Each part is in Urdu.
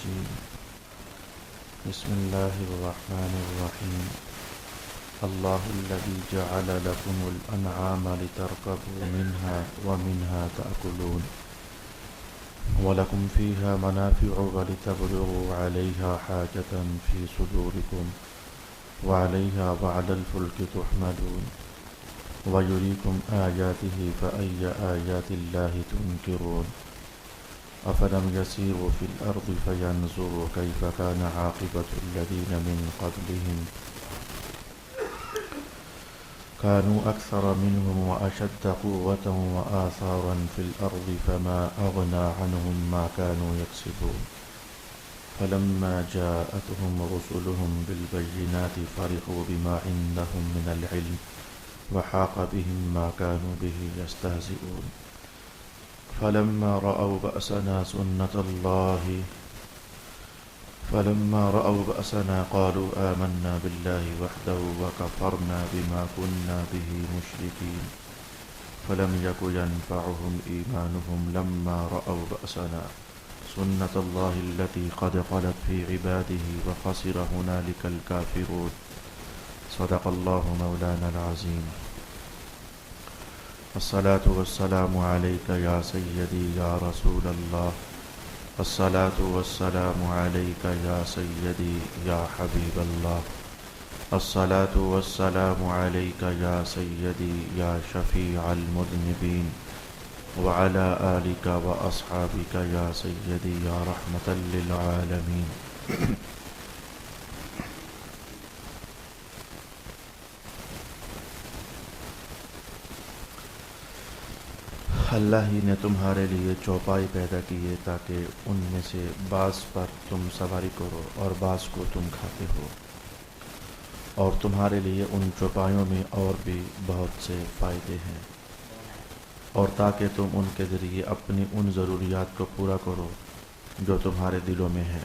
الرجيم بسم الله الرحمن الرحيم الله الذي جعل لكم الأنعام لتركبوا منها ومنها تأكلون ولكم فيها منافع ولتبلغوا عليها حاجة في صدوركم وعليها بعد الفلك تحملون ويريكم آياته فأي آيات الله تنكرون أفلم يسيروا في الأرض فينظروا كيف كان عاقبة الذين من قبلهم كانوا أكثر منهم وأشد قوة وآثارا في الأرض فما أغنى عنهم ما كانوا يكسبون فلما جاءتهم رسلهم بالبينات فرحوا بما عندهم من العلم وحاق بهم ما كانوا به يستهزئون فلما رأوا بأسنا قالوا آمنا بالله وحده وكفرنا بما كنا به مشركين فلم يك ينفعهم إيمانهم لما رأوا بأسنا سنة الله التي قد خلت في عباده وخسر هنالك الكافرون صدق الله مولانا العظيم الصلاة والسلام عليك يا سيدي يا رسول الله الصلاة والسلام عليك يا سيدي يا حبيب الله الصلاة والسلام عليك يا سيدي يا شفيع المذنبين وعلى آلك وأصحابك يا سيدي يا رحمة للعالمين اللہ ہی نے تمہارے لیے چوپائی پیدا کی ہے تاکہ ان میں سے بعض پر تم سواری کرو اور بعض کو تم کھاتے ہو، اور تمہارے لیے ان چوپایوں میں اور بھی بہت سے فائدے ہیں، اور تاکہ تم ان کے ذریعے اپنی ان ضروریات کو پورا کرو جو تمہارے دلوں میں ہے،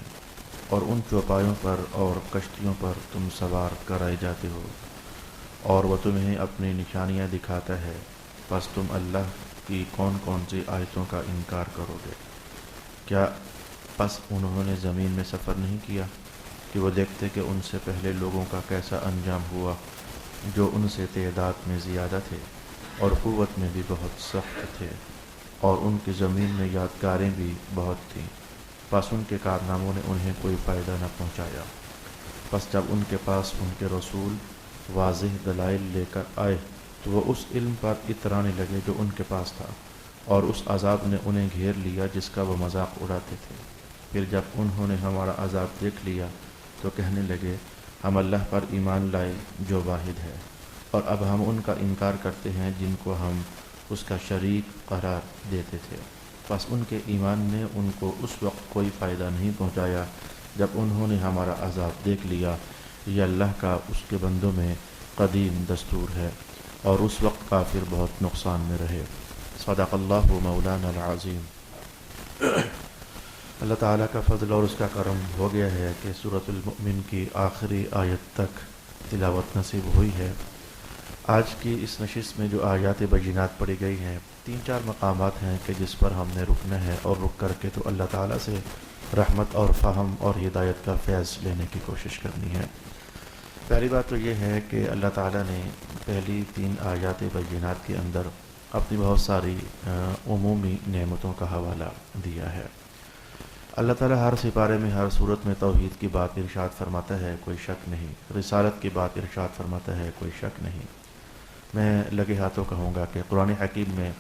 اور ان چوپایوں پر اور کشتیوں پر تم سوار کرائے جاتے ہو، اور وہ تمہیں اپنی نشانیاں دکھاتا ہے، پس تم اللہ کی کون کون سی آیتوں کا انکار کرو گے؟ کیا پس انہوں نے زمین میں سفر نہیں کیا کہ وہ دیکھتے کہ ان سے پہلے لوگوں کا کیسا انجام ہوا جو ان سے تعداد میں زیادہ تھے اور قوت میں بھی بہت سخت تھے، اور ان کی زمین میں یادگاریں بھی بہت تھیں، پس ان کے کارناموں نے انہیں کوئی فائدہ نہ پہنچایا۔ پس جب ان کے پاس ان کے رسول واضح دلائل لے کر آئے تو وہ اس علم پر اترانے لگے جو ان کے پاس تھا، اور اس عذاب نے انہیں گھیر لیا جس کا وہ مذاق اڑاتے تھے۔ پھر جب انہوں نے ہمارا عذاب دیکھ لیا تو کہنے لگے ہم اللہ پر ایمان لائے جو واحد ہے، اور اب ہم ان کا انکار کرتے ہیں جن کو ہم اس کا شریک قرار دیتے تھے۔ پس ان کے ایمان نے ان کو اس وقت کوئی فائدہ نہیں پہنچایا جب انہوں نے ہمارا عذاب دیکھ لیا۔ یہ اللہ کا اس کے بندوں میں قدیم دستور ہے، اور اس وقت کافر بہت نقصان میں رہے۔ صدق اللہ مولانا العظیم۔ اللہ تعالیٰ کا فضل اور اس کا کرم ہو گیا ہے کہ سورۃ المؤمن کی آخری آیت تک تلاوت نصیب ہوئی ہے۔ آج کی اس نشست میں جو آیات بینات پڑھی گئی ہیں، 3-4 مقامات ہیں کہ جس پر ہم نے رکنا ہے، اور رک کر کے تو اللہ تعالیٰ سے رحمت اور فہم اور ہدایت کا فیض لینے کی کوشش کرنی ہے۔ پہلی بات تو یہ ہے کہ اللہ تعالیٰ نے پہلی 3 آیات بینات کے اندر اپنی بہت ساری عمومی نعمتوں کا حوالہ دیا ہے۔ اللہ تعالیٰ ہر سپارے میں ہر صورت میں توحید کی بات ارشاد فرماتا ہے، کوئی شک نہیں، رسالت کی بات ارشاد فرماتا ہے، کوئی شک نہیں۔ میں لگے ہاتھوں کہوں گا کہ قرآن حکیم میں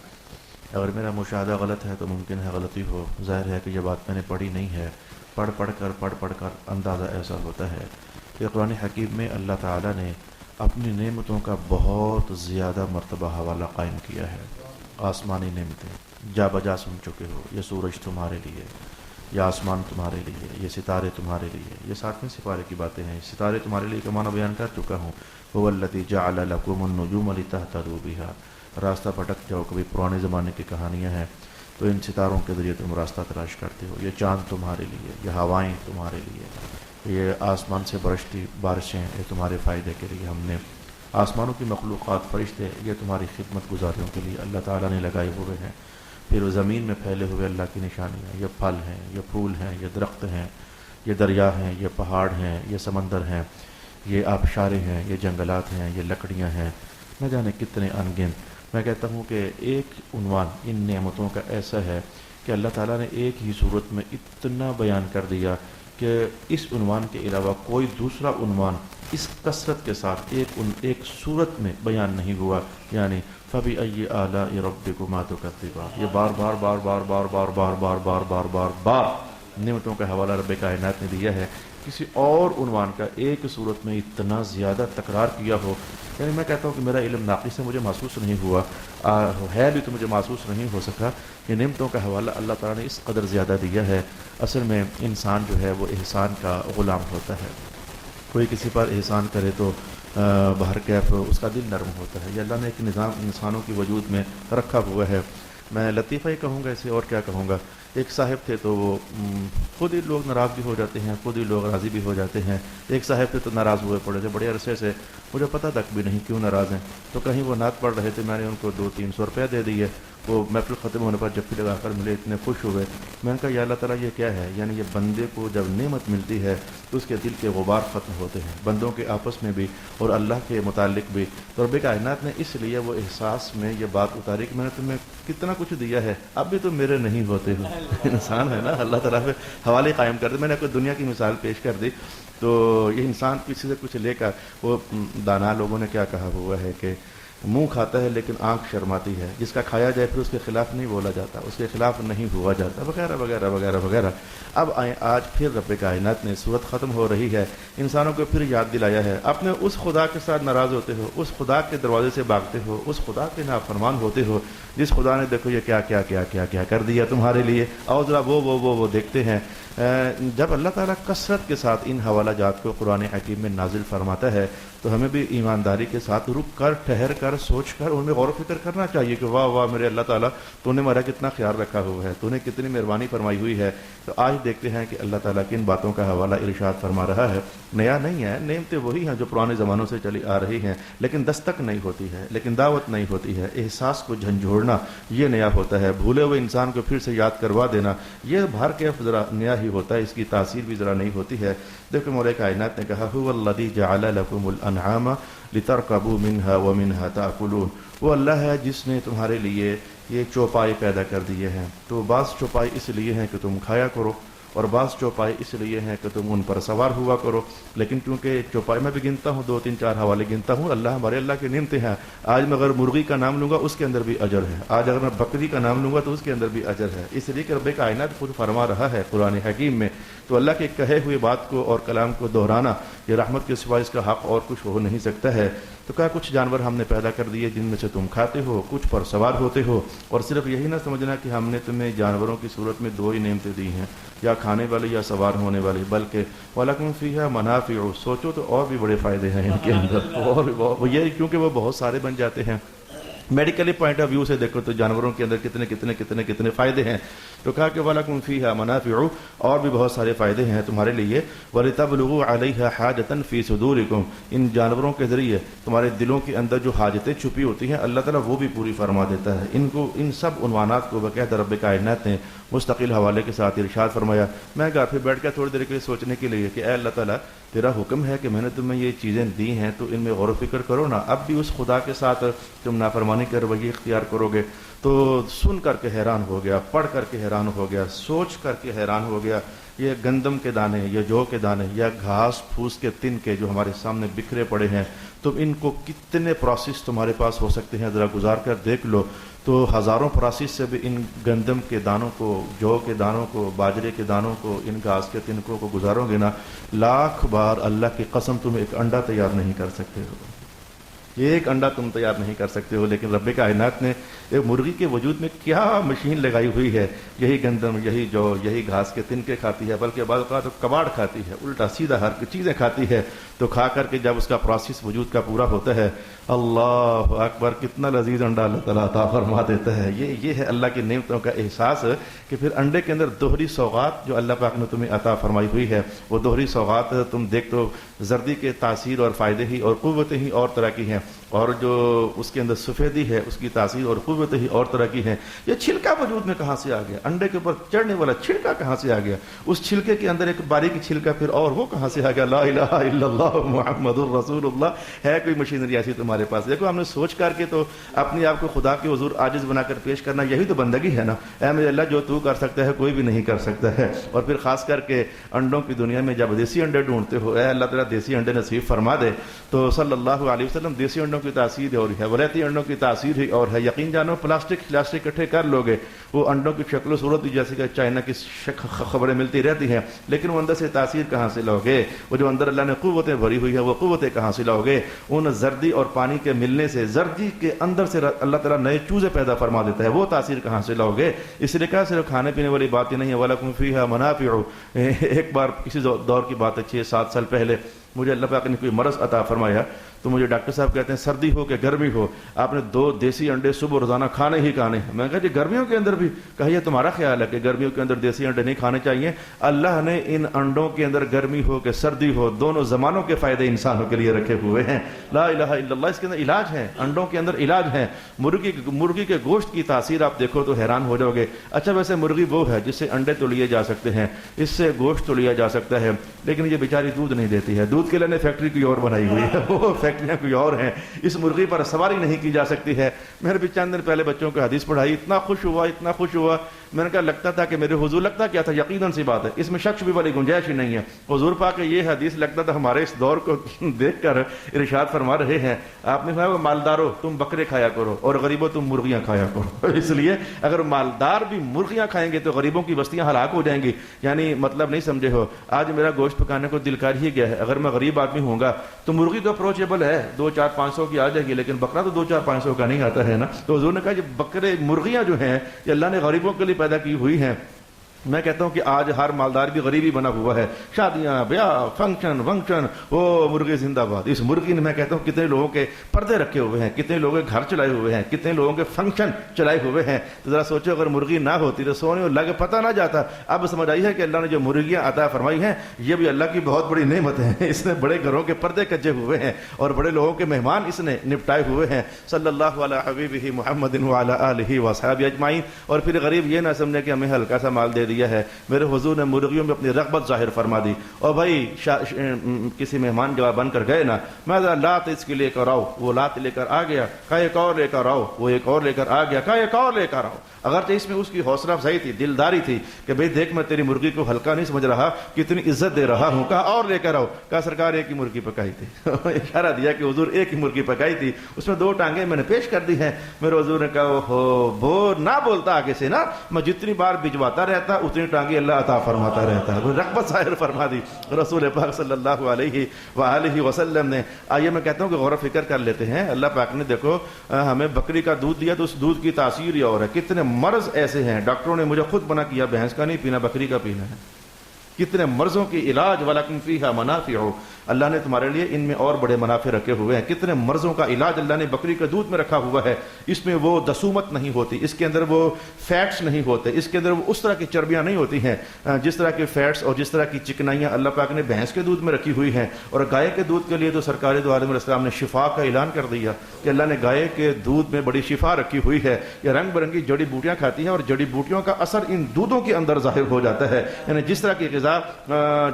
اگر میرا مشاہدہ غلط ہے تو ممکن ہے غلطی ہو، ظاہر ہے کہ یہ بات میں نے پڑھی نہیں ہے، پڑھ کر اندازہ ایسا ہوتا ہے کہ قرآن حکیم میں اللہ تعالیٰ نے اپنی نعمتوں کا بہت زیادہ مرتبہ حوالہ قائم کیا ہے۔ آسمانی نعمتیں جا بجا سن چکے ہو، یہ سورج تمہارے لیے، یہ آسمان تمہارے لیے، یہ ستارے تمہارے لیے، یہ 7ویں سپارے کی باتیں ہیں۔ ستارے تمہارے لیے کا معنی بیان کر چکا ہوں، هو الذی جعل لکم النجوم لتہتدوا بہا۔ راستہ بھٹک جاؤ، کبھی پرانے زمانے کی کہانیاں ہیں تو ان ستاروں کے ذریعے تم راستہ تلاش کرتے ہو۔ یہ چاند تمہارے لیے، یہ ہوائیں تمہارے لیے، یہ آسمان سے برستی بارشیں، یہ تمہارے فائدے کے لیے ہم نے آسمانوں کی مخلوقات، فرشتے، یہ تمہاری خدمت گزاریوں کے لیے اللہ تعالیٰ نے لگائے ہوئے ہیں۔ پھر زمین میں پھیلے ہوئے اللہ کی نشانیاں، یہ پھل ہیں، یہ پھول ہیں، یہ درخت ہیں، یہ دریا ہیں، یہ پہاڑ ہیں، یہ سمندر ہیں، یہ آبشاریں ہیں، یہ جنگلات ہیں، یہ لکڑیاں ہیں، نہ جانے کتنے ان گنت۔ میں کہتا ہوں کہ ایک عنوان ان نعمتوں کا ایسا ہے کہ اللہ تعالیٰ نے ایک ہی صورت میں اتنا بیان کر دیا کہ اس عنوان کے علاوہ کوئی دوسرا عنوان اس کثرت کے ساتھ ایک صورت میں بیان نہیں ہوا، یعنی فَبِأَيِّ آلَاءِ رَبِّكُمَا تُكَذِّبَانِ، یہ بار بار بار بار بار بار بار بار بار بار بار بار نعمتوں کا حوالہ رب کائنات نے دیا ہے۔ کسی اور عنوان کا ایک صورت میں اتنا زیادہ تکرار کیا ہو، یعنی میں کہتا ہوں کہ میرا علم ناقص سے مجھے محسوس نہیں ہوا، ہے بھی تو مجھے محسوس نہیں ہو سکا کہ نعمتوں کا حوالہ اللہ تعالیٰ نے اس قدر زیادہ دیا ہے۔ اصل میں انسان جو ہے وہ احسان کا غلام ہوتا ہے، کوئی کسی پر احسان کرے تو بہر کیف اس کا دل نرم ہوتا ہے۔ یہ اللہ نے ایک نظام انسانوں کی وجود میں رکھا ہوا ہے۔ میں لطیفہ ہی کہوں گا اسے، اور کیا کہوں گا۔ ایک صاحب تھے تو وہ خود ہی لوگ ناراض بھی ہو جاتے ہیں، خود ہی لوگ راضی بھی ہو جاتے ہیں۔ ایک صاحب تھے تو ناراض ہوئے پڑے تھے بڑے عرصے سے، مجھے پتہ تک بھی نہیں کیوں ناراض ہیں۔ تو کہیں وہ نعت پڑھ رہے تھے، میں نے ان کو 200-300 روپے دے دیے۔ وہ محفل ختم ہونے پر جب لگا کر ملے، اتنے خوش ہوئے۔ میں نے کہا یا اللہ تعالیٰ یہ کیا ہے؟ یعنی یہ بندے کو جب نعمت ملتی ہے تو اس کے دل کے غبار ختم ہوتے ہیں، بندوں کے آپس میں بھی اور اللہ کے متعلق بھی۔ تو رب کائنات نے اس لیے وہ احساس میں یہ بات اتاری کہ میں نے تمہیں کتنا کچھ دیا ہے، اب بھی تم میرے نہیں ہوتے ہو۔ انسان ہے نا، اللہ تعالیٰ پہ حوالے قائم کر دے۔ میں نے کوئی دنیا کی مثال پیش کر دی تو یہ انسان کسی سے کچھ لے کر، وہ دانا لوگوں نے کیا کہا ہوا ہے کہ منہ کھاتا ہے لیکن آنکھ شرماتی ہے، جس کا کھایا جائے پھر اس کے خلاف نہیں بولا جاتا، اس کے خلاف نہیں ہوا جاتا، وغیرہ وغیرہ وغیرہ وغیرہ۔ اب آج پھر رب کائنات نے صورت ختم ہو رہی ہے، انسانوں کو پھر یاد دلایا ہے، اپنے اس خدا کے ساتھ ناراض ہوتے ہو، اس خدا کے دروازے سے بھاگتے ہو، اس خدا کے نافرمان ہوتے ہو جس خدا نے دیکھو یہ کیا کیا کیا کیا کیا کر دیا تمہارے لیے، اور ذرا وہ دیکھتے ہیں۔ جب اللہ تعالیٰ کثرت کے ساتھ ان حوالہ جات کو قرآن حکیم میں نازل فرماتا ہے تو ہمیں بھی ایمانداری کے ساتھ رک کر، ٹھہر کر، سوچ کر ان میں غور و فکر کرنا چاہیے کہ واہ واہ میرے اللہ تعالیٰ، تو نے میرا کتنا خیال رکھا ہوا ہے، تو نے کتنی مہربانی فرمائی ہوئی ہے۔ تو آج دیکھتے ہیں کہ اللہ تعالیٰ کن باتوں کا حوالہ ارشاد فرما رہا ہے۔ نیا نہیں ہے، نعمتیں وہی ہیں جو پرانے زمانوں سے چلی آ رہی ہیں، لیکن دستک نہیں ہوتی ہے، لیکن دعوت نہیں ہوتی ہے، احساس کو جھنجھوڑنا یہ نیا ہوتا ہے، بھولے ہوئے انسان کو پھر سے یاد کروا دینا یہ بھر کے ذرا نیا ہی ہوتا ہے، اس کی تاثیر بھی ذرا نہیں ہوتی ہے۔ دیکھو مولا کائنات نے کہا هو الذی جعل لکم الانعام لترکبوا منها ومنها تاکلون، وہ اللہ ہے جس نے تمہارے لیے یہ چوپائے پیدا کر دیے ہیں، تو بعض چوپائے اس لیے ہیں کہ تم کھایا کرو، اور بعض چوپائے اس لیے ہیں کہ تم ان پر سوار ہوا کرو۔ لیکن کیونکہ چوپائے میں بھی گنتا ہوں، 2-3-4 حوالے گنتا ہوں، اللہ ہمارے اللہ کی نعمتیں ہیں۔ آج میں اگر مرغی کا نام لوں گا اس کے اندر بھی اجر ہے، آج اگر میں بکری کا نام لوں گا تو اس کے اندر بھی اجر ہے، اس لیے کہ رب کائنات خود فرما رہا ہے قرآن حکیم میں۔ تو اللہ کے کہے ہوئے بات کو اور کلام کو دہرانا یہ رحمت کے سوا اس کا حق اور کچھ ہو نہیں سکتا ہے۔ تو کہا کچھ جانور ہم نے پیدا کر دیے جن میں سے تم کھاتے ہو، کچھ پر سوار ہوتے ہو، اور صرف یہی نہ سمجھنا کہ ہم نے تمہیں جانوروں کی صورت میں 2 ہی نعمتیں دی ہیں، یا کھانے والی یا سوار ہونے والی، بلکہ وَلَكُمْ فِيهَا مَنَافِعُ، سوچو تو اور بھی بڑے فائدے ہیں ان کے اندر، اور بھی بہت، یہ کیونکہ وہ بہت سارے بن جاتے ہیں۔ میڈیکلی پوائنٹ آف ویو سے دیکھو تو جانوروں کے اندر کتنے کتنے کتنے کتنے فائدے ہیں۔ تو کہا کہ وَلَكُمْ فِيهَا مَنَافِعُ، اور بھی بہت سارے فائدے ہیں تمہارے لیے، وَلِتَبْلُغُوا عَلَيْهَا حَاجَةً فِي صُدُورِكُمْ، ان جانوروں کے ذریعے تمہارے دلوں کے اندر جو حاجتیں چھپی ہوتی ہیں اللہ تعالیٰ وہ بھی پوری فرما دیتا ہے۔ ان سب عنوانات کو باقاعدہ رب کائنات نے مستقل حوالے کے ساتھ ارشاد فرمایا۔ میں گھر پہ بیٹھ کے تھوڑی دیر کے لیے سوچنے کے لیے کہ اے اللہ تعالیٰ تیرا حکم ہے کہ میں نے تمہیں یہ چیزیں دی ہیں تو ان میں غور و فکر کرو نا، اب بھی اس خدا کے ساتھ تم نافرمانی کے رویے اختیار کرو گے۔ تو سن کر کے حیران ہو گیا، پڑھ کر کے حیران ہو گیا، سوچ کر کے حیران ہو گیا۔ یہ گندم کے دانے یا جو کے دانے یا گھاس پھوس کے تن کے جو ہمارے سامنے بکھرے پڑے ہیں، تم ان کو کتنے پروسیس تمہارے پاس ہو سکتے ہیں ذرا گزار کر دیکھ لو۔ تو ہزاروں پروسیس سے بھی ان گندم کے دانوں کو، جو کے دانوں کو، باجرے کے دانوں کو، ان گھاس کے تنکوں کو گزارو گے نا، لاکھ بار اللہ کی قسم تم ایک انڈا تیار نہیں کر سکتے ہو، ایک انڈا تم تیار نہیں کر سکتے ہو۔ لیکن رب کائنات نے ایک مرغی کے وجود میں کیا مشین لگائی ہوئی ہے، یہی گندم، یہی جو، یہی گھاس کے تنکے کھاتی ہے، بلکہ بعض اوقات کباڑ کھاتی ہے، الٹا سیدھا ہر چیزیں کھاتی ہے۔ تو کھا کر کے جب اس کا پروسیس وجود کا پورا ہوتا ہے، اللہ اکبر، کتنا لذیذ انڈا اللہ تعالیٰ عطا فرما دیتا ہے۔ یہ ہے اللہ کی نعمتوں کا احساس کہ پھر انڈے کے اندر دوہری سوغات جو اللہ پاک نے تمہیں عطا فرمائی ہوئی ہے، وہ دوہری سوغات تم دیکھ تو زردی کے تاثیر اور فائدے ہی اور قوتیں ہی اور طرح کی ہیں۔ اور جو اس کے اندر سفیدی ہے اس کی تاثیر اور قوت ہی اور طرح کی ہے. یہ چھلکا وجود میں کہاں سے آ گیا؟ انڈے کے اوپر چڑھنے والا چھلکا کہاں سے آ گیا؟ اس چھلکے کے اندر ایک باریک چھلکا پھر اور وہ کہاں سے آ گیا؟ لا الہ الا اللہ محمد الرسول اللہ. ہے کوئی مشینری ایسی تمہارے پاس؟ دیکھو ہم نے سوچ کر کے تو اپنے آپ کو خدا کے حضور عاجز بنا کر پیش کرنا، یہی تو بندگی ہے نا. اے میرے اللہ، جو تو کر سکتا ہے کوئی بھی نہیں کر سکتا ہے. اور پھر خاص کر کے انڈوں کی دنیا میں جب دیسی انڈے ڈھونڈتے ہو، اے اللہ تعالیٰ دیسی انڈے نصیب فرما دے. تو صلی اللہ علیہ وسلم دیسی انڈوں کی تاثیر اور ہے، ولیتی انڈوں کی تاثیر ہی اور ہے. یقین جانو پلاسٹک اکٹھے کر لوگے، وہ انڈوں کی شکل و صورت جیسے کہ چائنا کی خبریں ملتی رہتی ہیں، لیکن وہ اندر سے تاثیر کہاں سے لاؤگے؟ وہ جو اندر اللہ نے قوتیں بھری ہوئی ہے وہ قوتیں کہاں سے لاؤگے؟ ان زردی اور پانی کے ملنے سے، زردی کے اندر سے اللہ تعالیٰ نئے چوزے پیدا فرما دیتا ہے، وہ تاثیر کہاں سے لاؤگے؟ اس لیے کہا صرف کھانے پینے والی بات ہی نہیں ہے. وَلَكُمْ فِيهَا مَنَافِعُ. ایک بار کسی دور کی بات ہے 6-7 سال پہلے، مجھے اللہ پاک نے کوئی مرض عطا فرمایا. تو مجھے ڈاکٹر صاحب کہتے ہیں سردی ہو کہ گرمی ہو آپ نے 2 دیسی انڈے صبح روزانہ کھانے ہی کھانے ہیں. میں نے کہا جی گرمیوں کے اندر بھی؟ کہا یہ تمہارا خیال ہے کہ گرمیوں کے اندر دیسی انڈے نہیں کھانے چاہیے. اللہ نے ان انڈوں کے اندر گرمی ہو کہ سردی ہو دونوں زمانوں کے فائدے انسانوں کے لیے رکھے ہوئے ہیں. لا الہ الا اللہ. اس کے اندر علاج ہے، انڈوں کے اندر علاج ہے. مرغی کے گوشت کی تاثیر آپ دیکھو تو حیران ہو جاؤ گے. اچھا ویسے مرغی وہ ہے جس سے انڈے تو لیے جا سکتے ہیں، اس سے گوشت تو لیا جا سکتا ہے، لیکن یہ بیچاری دودھ نہیں دیتی ہے. دودھ کے لیے فیکٹری کوئی اور بنائی ہوئی ہے، وہ فیکٹریاں کوئی اور ہیں. اس مرغی پر سواری نہیں کی جا سکتی ہے. میں نے بھی چند دن پہلے بچوں کو حدیث پڑھائی، اتنا خوش ہوا. میں نے کہا لگتا تھا کہ میرے حضور، لگتا کیا تھا، یقیناً سی بات ہے، اس میں شک بھی والی گنجائش ہی نہیں ہے. حضور پاک یہ حدیث لگتا تھا ہمارے اس دور کو دیکھ کر ارشاد فرما رہے ہیں. آپ نے کہا مالداروں تم بکرے کھایا کرو اور غریبوں تم مرغیاں کھایا کرو. اس لیے اگر مالدار بھی مرغیاں کھائیں گے تو غریبوں کی بستیاں ہلاک ہو جائیں گی. یعنی مطلب نہیں سمجھے ہو. آج میرا گوشت پکانے کو دل کر ہی گیا ہے، اگر میں غریب آدمی ہوں گا تو مرغی تو اپروچیبل ہے، 2-4-500 کی آ جائے گی، لیکن بکرا تو 2-4-500 کا نہیں آتا ہے نا. تو حضور نے کہا یہ بکرے مرغیاں جو ہیں یہ اللہ نے غریبوں کے لیے پیدا کی ہوئی ہیں. میں کہتا ہوں کہ آج ہر مالدار بھی غریبی بنا ہوا ہے. شادیاں، بیاہ، فنکشن وہ مرغی زندہ باد. اس مرغی نے میں کہتا ہوں کتنے لوگوں کے پردے رکھے ہوئے ہیں، کتنے لوگوں کے گھر چلائے ہوئے ہیں، کتنے لوگوں کے فنکشن چلائے ہوئے ہیں. تو ذرا سوچو اگر مرغی نہ ہوتی تو سونے اور لگ پتہ نہ جاتا. اب سمجھ آئی ہے کہ اللہ نے جو مرغیاں عطا فرمائی ہیں یہ بھی اللہ کی بہت بڑی نعمت ہے. اس نے بڑے گھروں کے پردے کجے ہوئے ہیں اور بڑے لوگوں کے مہمان اس نے نپٹائے ہوئے ہیں. صلی اللہ علیہ حبیبہ محمد وعلی آلہ وصحبہ اجمعین. اور پھر غریب یہ نہ سمجھے کہ ہمیں ہلکا سا مال دے دیا ہے. میرے حضور نے مرغیوں میں اپنی رغبت ظاہر فرما دی. اور بھائی کسی مہمان جواب بن کر گئے نا، میں لات اس کے لے کر آؤ، وہ لات لے کر آ گیا. کہا ایک اور لے کر آؤ، وہ ایک اور لے کر آ گیا. کہا ایک اور لے کر آؤ. اگرچہ اس میں اس کی حوصلہ افزائی تھی، دلداری تھی کہ بھئی دیکھ میں تیری مرغی کو ہلکا نہیں سمجھ رہا، کتنی عزت دے رہا ہوں. کہا اور لے کر آؤ. کہا سرکار ایک ہی مرغی پکائی تھی. اشارہ دیا کہ حضور ایک ہی مرغی پکائی تھی، اس میں 2 ٹانگیں میں نے پیش کر دی ہیں. میرے حضور نے کہا وہ نہ بولتا آگے سے نا، میں جتنی بار بھجواتا رہتا اتنی ٹانگیں اللہ عطا فرماتا رہتا ہے. رغبت ظاہر فرما دی رسول پاک صلی اللہ علیہ وآلہ وسلم نے. آئیے میں کہتا ہوں کہ غور و فکر کر لیتے ہیں. اللہ پاک نے دیکھو ہمیں بکری کا دودھ دیا تو اس دودھ کی تاثیر ہی اور ہے. کتنے مرض ایسے ہیں، ڈاکٹروں نے مجھے خود منع کیا بھینس کا نہیں پینا، بکری کا پینا ہے. کتنے مرضوں کی علاج. وَلَكُمْ فِيهَا مَنَافِعُ. اللہ نے تمہارے لیے ان میں اور بڑے منافع رکھے ہوئے ہیں. کتنے مرضوں کا علاج اللہ نے بکری کے دودھ میں رکھا ہوا ہے. اس میں وہ دسومت نہیں ہوتی، اس کے اندر وہ فیٹس نہیں ہوتے، اس کے اندر وہ اس طرح کی چربیاں نہیں ہوتی ہیں جس طرح کے فیٹس اور جس طرح کی چکنائیاں اللہ پاک نے بھینس کے دودھ میں رکھی ہوئی ہیں. اور گائے کے دودھ کے لیے تو سرکار دو عالم علیہ السلام نے شفا کا اعلان کر دیا کہ اللہ نے گائے کے دودھ میں بڑی شفا رکھی ہوئی ہے. یہ رنگ برنگی جڑی بوٹیاں کھاتی ہیں اور جڑی بوٹیوں کا اثر ان دودھوں کے اندر ظاہر ہو جاتا ہے. یعنی جس طرح کی غذا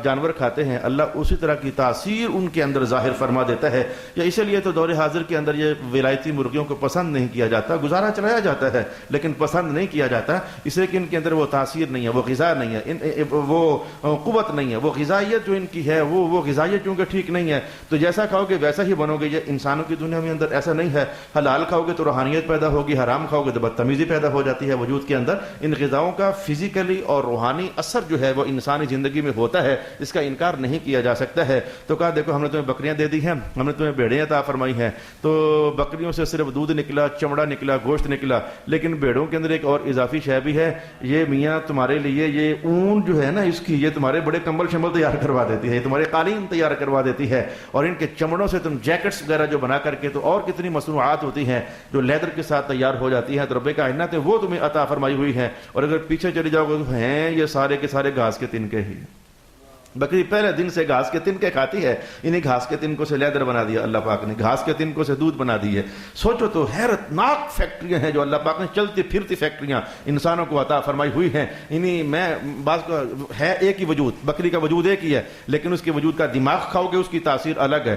جانور کھاتے ہیں اللہ اسی طرح کی تاثیر ان کے اندر ظاہر فرما دیتا ہے. یا اسی لیے تو دور حاضر کے اندر یہ ولایتی مرغیوں کو پسند نہیں کیا جاتا. گزارا چلایا جاتا ہے لیکن پسند نہیں کیا جاتا، اس لیے کہ ان کے اندر وہ تاثیر نہیں ہے، وہ غذا نہیں ہے، وہ قوت نہیں ہے، وہ غذائیت جو ان کی ہے وہ غذائیت چونکہ ٹھیک نہیں ہے تو جیسا کھاؤ گے ویسا ہی بنو گے. یہ انسانوں کی دنیا میں اندر ایسا نہیں ہے. حلال کھاؤ گے تو روحانیت پیدا ہوگی، حرام کھاؤ گے تو بدتمیزی پیدا ہو جاتی ہے وجود کے اندر. ان غذاؤں کا فزیکلی اور روحانی اثر جو ہے وہ انسانی زندگی میں ہوتا ہے، اس کا انکار نہیں کیا جا سکتا ہے. تو کہا دیکھو ہم نے تمہیں بکریاں دے دی ہیں، ہم نے تمہیں بھیڑیں عطا فرمائی ہیں. تو بکریوں سے صرف دودھ نکلا، چمڑا نکلا، گوشت نکلا، لیکن بھیڑوں کے اندر ایک اور اضافی شے بھی ہے. یہ میاں تمہارے لیے یہ اون جو ہے نا اس کی، یہ تمہارے بڑے کمبل شمبل تیار کروا دیتی ہے، یہ تمہارے قالین تیار کروا دیتی ہے. اور ان کے چمڑوں سے تم جیکٹس وغیرہ جو بنا کر کے، تو اور کتنی مصنوعات ہوتی ہیں جو لیدر کے ساتھ تیار ہو جاتی ہیں. تو رب کائنات نے وہ تمہیں عطا فرمائی ہوئی ہیں. اور اگر پیچھے چلی جاؤ گے تو ہیں یہ سارے کے سارے گھاس کے تنکے ہی. بکری پہلے دن سے گھاس کے تنکے کھاتی ہے، انہیں گھاس کے تنکوں سے لیدر بنا دیا اللہ پاک نے، گھاس کے تنکوں سے دودھ بنا دی ہے۔ سوچو تو حیرت ناک فیکٹریاں ہیں جو اللہ پاک نے چلتی پھرتی فیکٹریاں انسانوں کو عطا فرمائی ہوئی ہیں۔ انہیں میں بعض کو ہے ایک ہی وجود، بکری کا وجود ایک ہی ہے، لیکن اس کے وجود کا دماغ کھاؤ گے اس کی تاثیر الگ ہے۔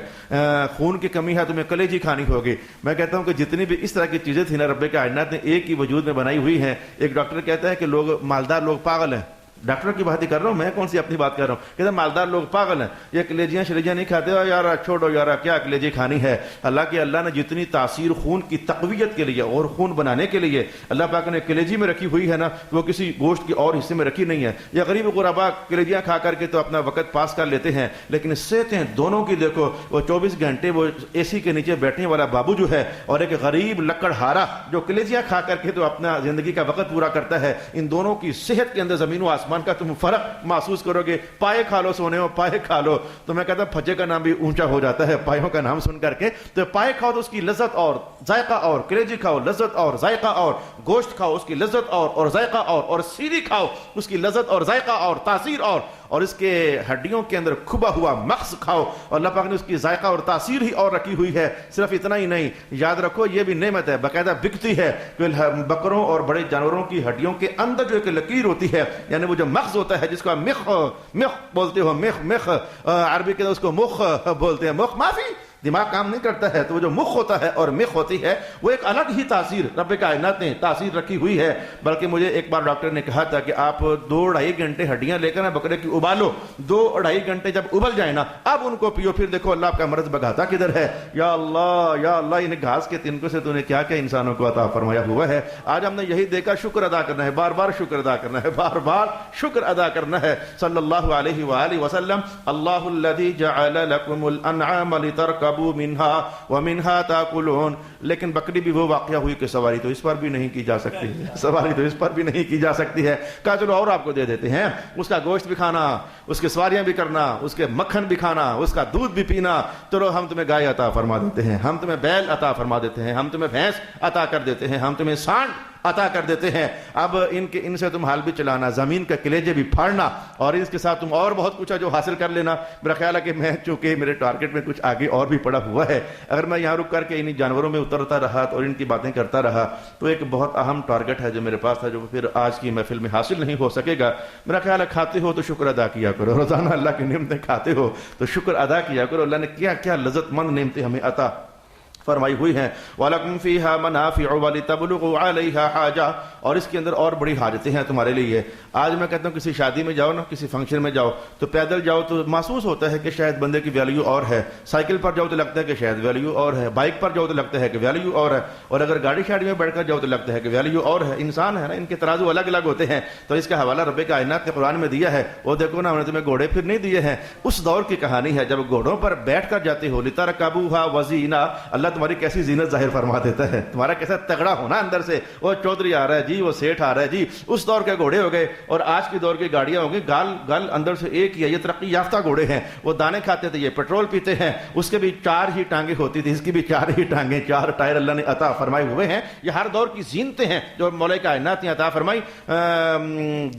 خون کی کمی ہے تمہیں کلیجی کھانی ہوگی۔ میں کہتا ہوں کہ جتنی بھی اس طرح کی چیزیں تھیں نا رب کائنات نے ایک ہی وجود میں بنائی ہوئی ہیں۔ ایک ڈاکٹر کہتا ہے کہ لوگ مالدار لوگ پاگل ہیں، ڈاکٹر کی بات ہی کر رہا ہوں میں، کون سی اپنی بات کر رہا ہوں، کہتے ہیں مالدار لوگ پاگل ہیں، یہ کلیجیاں شلیجیاں نہیں کھاتے ہو یار، چھوڑو یار کیا کلیجی کھانی ہے۔ اللہ نے جتنی تاثیر خون کی تقویت کے لیے اور خون بنانے کے لیے اللہ پاک نے کلیجی میں رکھی ہوئی ہے نا، وہ کسی گوشت کی اور حصے میں رکھی نہیں ہے۔ یہ غریب غربا کلیجیاں کھا کر کے تو اپنا وقت پاس کر لیتے ہیں، لیکن صحتیں دونوں کی دیکھو، وہ 24 گھنٹے وہ اے سی کے نیچے بیٹھنے والا بابو جو ہے اور ایک غریب لکڑ ہارا جو کلیجیاں کھا کر کے تو اپنا زندگی کا وقت پورا کرتا ہے، ان دونوں کی صحت کے اندر زمین و آسمان کا تم فرق محسوس کرو گے۔ پائے کھا لو سونے ہو، پائے کھا لو، تو میں کہتا ہوں پھجے کا نام بھی اونچا ہو جاتا ہے پایوں کا نام سن کر کے۔ تو پائے کھاؤ تو اس کی لذت اور ذائقہ اور، کلیجی کھاؤ لذت اور ذائقہ اور، گوشت کھاؤ اس کی لذت اور ذائقہ اور سیری کھاؤ اس کی لذت اور ذائقہ اور تاثیر اور اس کے ہڈیوں کے اندر کھبا ہوا مغز کھاؤ، اور اللہ پاک نے اس کی ذائقہ اور تاثیر ہی اور رکھی ہوئی ہے۔ صرف اتنا ہی نہیں، یاد رکھو یہ بھی نعمت ہے، باقاعدہ بکتی ہے کہ بکروں اور بڑے جانوروں کی ہڈیوں کے اندر جو ایک لکیر ہوتی ہے، یعنی وہ جو مغز ہوتا ہے جس کو مخ بولتے ہو، مخ عربی کے اندر اس کو مخ بولتے ہیں، مخ معافی دماغ کام نہیں کرتا ہے، تو وہ جو مخ ہوتا ہے اور مخ ہوتی ہے وہ ایک الگ ہی تاثیر رب کائنات نے تاثیر رکھی ہوئی ہے۔ بلکہ مجھے ایک بار ڈاکٹر نے کہا تھا کہ آپ 2-2.5 گھنٹے ہڈیاں لے کر نا بکرے کی ابالو، 2-2.5 گھنٹے جب ابل جائے نا اب ان کو پیو، پھر دیکھو اللہ آپ کا مرض بگاتا کدھر ہے۔ یا اللہ انہیں گھاس کے تنکوں سے تو نے کیا کیا انسانوں کو عطا فرمایا ہوا ہے۔ آج ہم نے یہی دیکھا، شکر ادا کرنا ہے، بار بار شکر ادا کرنا ہے، بار بار شکر ادا کرنا ہے۔ صلی اللہ علیہ وآلہ وسلم، اللہ الذی جعل لکم الانعام لترکبوا منہا ومنہا تاکلون۔ لیکن بکری بھی وہ واقعہ ہوئی کہ سواری تو اس پر بھی نہیں کی جا سکتی، سواری تو اس پر بھی نہیں کی جا سکتی ہے۔ کہا چلو اور آپ کو دے دیتے ہیں، اس کا گوشت بھی کھانا، اس کے سواریاں بھی کرنا، اس کے مکھن بھی کھانا، اس کا دودھ بھی پینا، چلو ہم تمہیں گائے عطا فرما دیتے ہیں، ہم تمہیں بیل عطا فرما دیتے ہیں، ہم تمہیں بھینس عطا کر دیتے ہیں، ہم تمہیں سانڈ عطا کر دیتے ہیں۔ اب ان سے تم حال بھی چلانا، زمین کا کلیجے بھی پھاڑنا، اور اس کے ساتھ تم اور بہت کچھ ہے جو حاصل کر لینا۔ میرا خیال ہے کہ میں چونکہ میرے ٹارگٹ میں کچھ آگے اور بھی پڑا ہوا ہے، اگر میں یہاں رک کر کے انہی جانوروں میں اترتا رہا اور ان کی باتیں کرتا رہا تو ایک بہت اہم ٹارگٹ ہے جو میرے پاس تھا، جو پھر آج کی محفل میں حاصل نہیں ہو سکے گا۔ میرا خیال ہے کھاتے ہو تو شکر ادا کیا کرو، روزانہ اللہ کی نعمتیں کھاتے ہو تو شکر ادا کیا کرو۔ اللہ نے کیا کیا لذت مند نعمتیں ہمیں عطا فرمائی ہوئی ہیں۔ وَلَكُمْ فِيهَا مَنَافِعُ وَلِتَبْلُغُوا عَلَيْهَا حَاجَةً، اور اس کے اندر اور بڑی حاجتیں ہیں تمہارے لیے۔ آج میں کہتا ہوں کسی شادی میں جاؤ نا، کسی فنکشن میں جاؤ تو پیدل جاؤ تو محسوس ہوتا ہے کہ شاید بندے کی ویلیو اور ہے، سائیکل پر جاؤ تو لگتا ہے کہ شاید ویلیو اور ہے، بائک پر جاؤ تو لگتا ہے کہ ویلیو اور ہے، اور اگر گاڑی شاڑی میں بیٹھ کر جاؤ تو لگتا ہے کہ ویلیو اور ہے۔ انسان ہے نا، ان کے ترازو الگ الگ ہوتے ہیں۔ تو اس کا حوالہ رب کائنات نے قرآن میں دیا ہے، وہ دیکھو نا ہم نے تمہیں گھوڑے پھر نہیں دیے ہیں، اس دور کی کہانی ہے جب گھوڑوں پر بیٹھ کر جاتے ہو، لِتَرْكَبُوهَا وَزِينَةً، اللہ تمہاری کیسی زینت ظاہر فرما دیتا ہے، تمہارا کیسا تگڑا ہونا اندر سے، وہ چودھری آ رہا ہے جی، وہ سیٹھ آ رہا ہے جی۔ اس دور کے گھوڑے ہو گئے اور آج کے دور کی گاڑیاں ہو گئی، گال اندر سے ایک ہی ہے، یہ ترقی یافتہ گھوڑے ہیں، وہ دانے کھاتے تھے، یہ پیٹرول پیتے ہیں، اس کے بھی 4 ہی ٹانگیں ہوتی تھی، اس کی بھی 4 ہی ٹانگیں، 4 ٹائر اللہ نے عطا فرمائے ہوئے ہیں۔ یہ ہر دور کی زینتیں ہیں جو مولا کائنات نے عطا فرمائی۔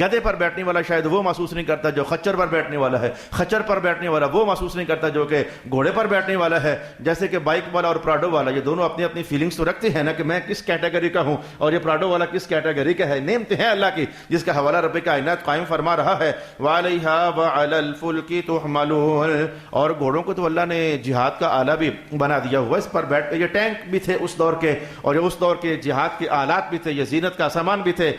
گدھے پر بیٹھنے والا شاید وہ محسوس نہیں کرتا جو خچر پر بیٹھنے والا ہے، خچر پر بیٹھنے والا وہ محسوس نہیں کرتا جو کہ گھوڑے پر بیٹھنے والا ہے۔ جیسے کہ بائک والا اور پراڈو والا، یہ دونوں اپنی اپنی فیلنگز تو رکھتے ہیں نا کہ میں کس کیٹیگری کا ہوں اور یہ پراڈو والا کس کیٹیگری کا ہے۔ نعمتیں ہیں اللہ کی جس کا حوالہ رب کائنات قائم فرما رہا ہے۔ وَعَلَيْهَا وَعَلَى الْفُلْكِ تُحْمَلُونَ، اور گھوڑوں کو تو اللہ نے جہاد کا آلہ بھی بنا دیا ہوا، اس پر بیٹھ کے یہ ٹینک بھی تھے اس دور کے، اور یہ اس دور کے جہاد کے آلات بھی تھے، یہ زینت کا سامان بھی تھے۔